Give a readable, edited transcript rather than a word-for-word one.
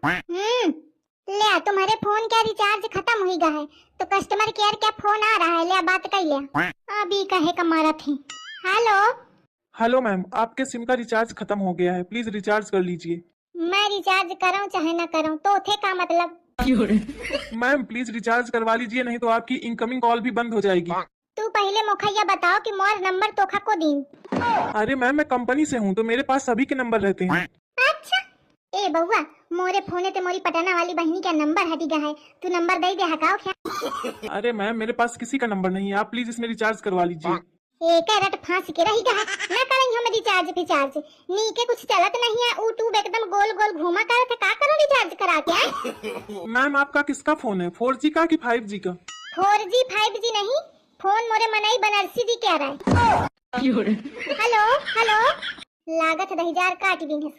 ले तुम्हारे फोन का रिचार्ज खत्म हो गया है तो कस्टमर केयर का फोन आ रहा है, ले बात कर ले। अभी कहे का मारा थी। हेलो हेलो मैम, आपके सिम का रिचार्ज खत्म हो गया है, प्लीज रिचार्ज कर लीजिए। मैं रिचार्ज करूं चाहे ना करूं तो थे का मतलब। मैम प्लीज रिचार्ज करवा लीजिए, नहीं तो आपकी इनकमिंग कॉल भी बंद हो जाएगी। तू पहले मुखैया बताओ कि मोर नंबर तोखा को दी। अरे मैम मैं कंपनी से हूँ तो मेरे पास सभी के नंबर रहते हैं। अच्छा ए बउआ, मोरे फोने ते मोरी पटाना वाली बहनी का नंबर हटी गया है, तू नंबर दे दे हकाओ क्या। अरे मैम मेरे पास किसी का नंबर नहीं है, आप प्लीज इसमें रिचार्ज करवा लीजिए। एक रट फांस के रही गया ना करें हम रिचार्ज फिचार्ज नी के कुछ चलत नहीं है। यूट्यूब एकदम गोल गोल घूमा कर थे का करो रिचार्ज करा के। मैम आपका किसका फोन है, 4G का कि 5G का? 4G 5G नहीं, फोन मोरे मनई बनारसी जी कह रहा है। हेलो हेलो लागत 1000 काट दी है।